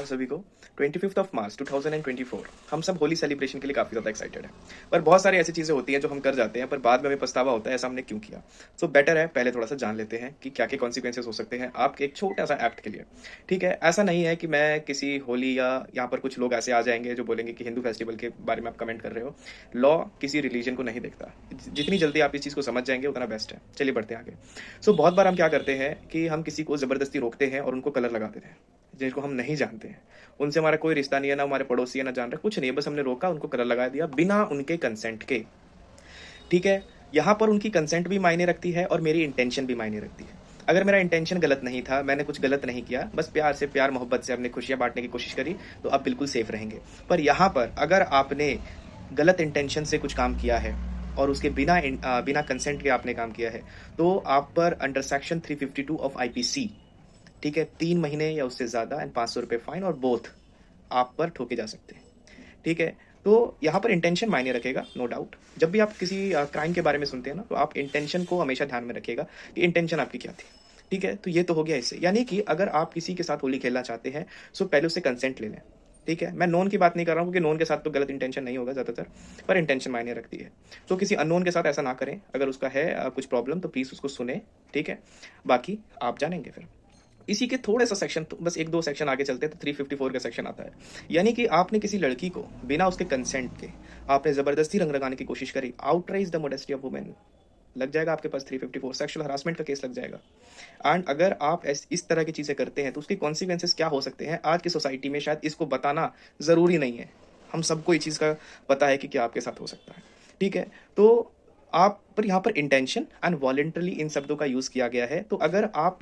सभी को। 25 मार्च 2024 हम सब होली सेलिब्रेशन के लिए काफ़ी ज़्यादा एक्साइटेड हैं। पर बहुत सारी ऐसी चीज़ें होती हैं जो हम कर जाते हैं पर बाद में हमें पछतावा होता है ऐसा हमने क्यों किया। सो बेटर है पहले थोड़ा सा जान लेते हैं कि क्या क्या कॉन्सिक्वेंसेस हो सकते हैं आपके एक छोटा सा एक्ट के लिए। ठीक है, ऐसा नहीं है कि मैं किसी होली या यहाँ पर कुछ लोग ऐसे आ जाएंगे जो बोलेंगे कि हिंदू फेस्टिवल के बारे में आप कमेंट कर रहे हो। लॉ किसी रिलीजन को नहीं देखता। जितनी जल्दी आप इस चीज़ को समझ जाएंगे उतना बेस्ट है। चलिए बढ़ते हैं आगे। सो बहुत बार हम क्या करते हैं कि हम किसी को ज़बरदस्ती रोकते हैं और उनको कलर लगा देते हैं जिनको हम नहीं जानते हैं। उनसे हमारा कोई रिश्ता नहीं है, ना हमारे पड़ोसी है, ना जान रहे, कुछ नहीं है, बस हमने रोका, उनको कलर लगा दिया बिना उनके कंसेंट के। ठीक है, यहाँ पर उनकी कंसेंट भी मायने रखती है और मेरी इंटेंशन भी मायने रखती है। अगर मेरा इंटेंशन गलत नहीं था, मैंने कुछ गलत नहीं किया, बस प्यार से, प्यार मोहब्बत से हमने खुशियाँ बांटने की कोशिश करी, तो आप बिल्कुल सेफ रहेंगे। पर यहाँ पर अगर आपने गलत इंटेंशन से कुछ काम किया है और उसके बिना कंसेंट के आपने काम किया है, तो आप पर अंडर सेक्शन 352 ऑफ IPC, ठीक है, 3 महीने या उससे ज़्यादा एंड 500 रुपये फाइन और बोथ आप पर ठोके जा सकते हैं। ठीक है, तो यहाँ पर इंटेंशन मायने रखेगा, नो डाउट। जब भी आप किसी क्राइम के बारे में सुनते हैं ना, तो आप इंटेंशन को हमेशा ध्यान में रखिएगा कि इंटेंशन आपकी क्या थी। ठीक है, तो ये तो हो गया इससे, यानी कि अगर आप किसी के साथ होली खेलना चाहते हैं सो पहले उससे कंसेंट ले लें। ठीक है, मैं नोन की बात नहीं कर रहा हूँ क्योंकि नोन के साथ तो गलत इंटेंशन नहीं होगा ज़्यादातर, पर इंटेंशन मायने रखती है। तो किसी अननोन के साथ ऐसा ना करें। अगर उसका है कुछ प्रॉब्लम तो प्लीज़ उसको सुने। ठीक है, बाकी आप जानेंगे फिर। इसी के थोड़े सा सेक्शन, तो बस 1-2 सेक्शन आगे चलते हैं तो 354 का सेक्शन आता है। यानी कि आपने किसी लड़की को बिना उसके कंसेंट के आपने ज़बरदस्ती रंग लगाने की कोशिश करी, आउटराइज द मोडेस्टी ऑफ वुमेन, लग जाएगा आपके पास 354 सेक्सुअल हरासमेंट का केस लग जाएगा। एंड अगर आप इस तरह की चीज़ें करते हैं तो उसके कॉन्सिक्वेंसेस क्या हो सकते हैं आज की सोसाइटी में शायद इसको बताना ज़रूरी नहीं है। हम सबको ये चीज़ का पता है कि क्या आपके साथ हो सकता है। ठीक है, तो आप पर यहाँ पर इंटेंशन एंड वॉलंटरली इन शब्दों का यूज़ किया गया है। तो अगर आप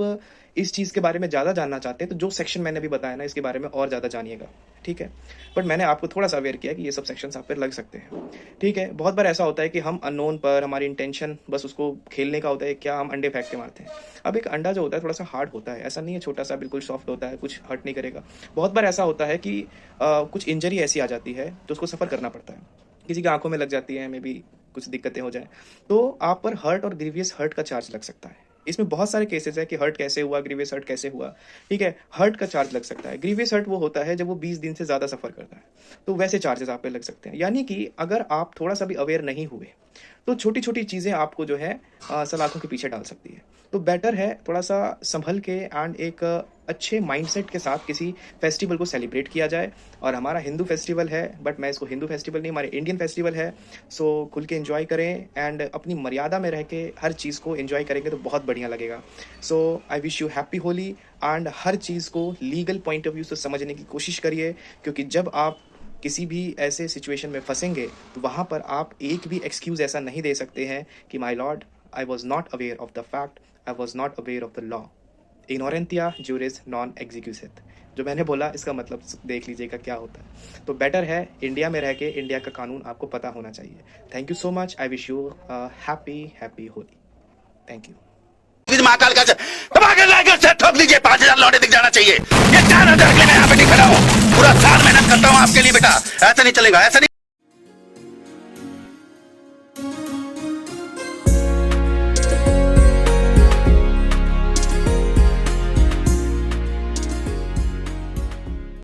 इस चीज़ के बारे में ज़्यादा जानना चाहते हैं तो जो सेक्शन मैंने अभी बताया ना, इसके बारे में और ज़्यादा जानिएगा। ठीक है, बट मैंने आपको थोड़ा सा अवेयर किया कि ये सब सेक्शंस आप पर लग सकते हैं। ठीक है, बहुत बार ऐसा होता है कि हम अननोन पर हमारी इंटेंशन बस उसको खेलने का होता है, क्या हम अंडे फेंक के मारते हैं। अब एक अंडा जो होता है थोड़ा सा हार्ड होता है, ऐसा नहीं है छोटा सा बिल्कुल सॉफ्ट होता है, कुछ हर्ट नहीं करेगा। बहुत बार ऐसा होता है कि कुछ इंजरी ऐसी आ जाती है तो उसको सफ़र करना पड़ता है, किसी की आंखों में लग जाती है, मे बी कुछ दिक्कतें हो जाए, तो आप पर हर्ट और ग्रीवियस हर्ट का चार्ज लग सकता है। इसमें बहुत सारे केसेस है कि हर्ट कैसे हुआ, ग्रीवियस हर्ट कैसे हुआ। ठीक है, हर्ट का चार्ज लग सकता है। ग्रीवियस हर्ट वो होता है जब वो 20 दिन से ज़्यादा सफ़र करता है, तो वैसे चार्जेस आप पे लग सकते हैं। यानी कि अगर आप थोड़ा सा भी अवेयर नहीं हुए तो छोटी छोटी चीज़ें आपको जो है सलाखों के पीछे डाल सकती है। तो बेटर है थोड़ा सा संभल के एंड एक अच्छे माइंडसेट के साथ किसी फेस्टिवल को सेलिब्रेट किया जाए। और हमारा हिंदू फेस्टिवल है, बट मैं इसको हिंदू फेस्टिवल नहीं, हमारे इंडियन फेस्टिवल है। सो खुल के एंजॉय करें एंड अपनी मर्यादा में रह के हर चीज़ को एंजॉय करेंगे तो बहुत बढ़िया लगेगा। So I wish you happy Holi and हर चीज़ को लीगल पॉइंट ऑफ व्यू से समझने की कोशिश करिए, क्योंकि जब आप किसी भी ऐसे सिचुएशन में फंसेंगे तो वहाँ पर आप एक भी एक्सक्यूज़ ऐसा नहीं दे सकते हैं कि my lord I was not aware of the fact, I was not aware of the law, ignorantia juris non excusat. जो मैंने बोला इसका मतलब देख लीजिएगा क्या होता है। तो बेटर है इंडिया में रह के इंडिया का कानून आपको पता होना चाहिए। Thank you so much, I wish you happy Holi. Thank you. Mahakal का ठोक दीजिए, 5000 लौटे दिख जाना चाहिए। ये 4000 के लिए मैं यहाँ पे नहीं खड़ा हूँ, पूरा साल मेहनत करता हूँ आपके लिए बेटा, ऐसा नहीं चलेगा, ऐसा नहीं।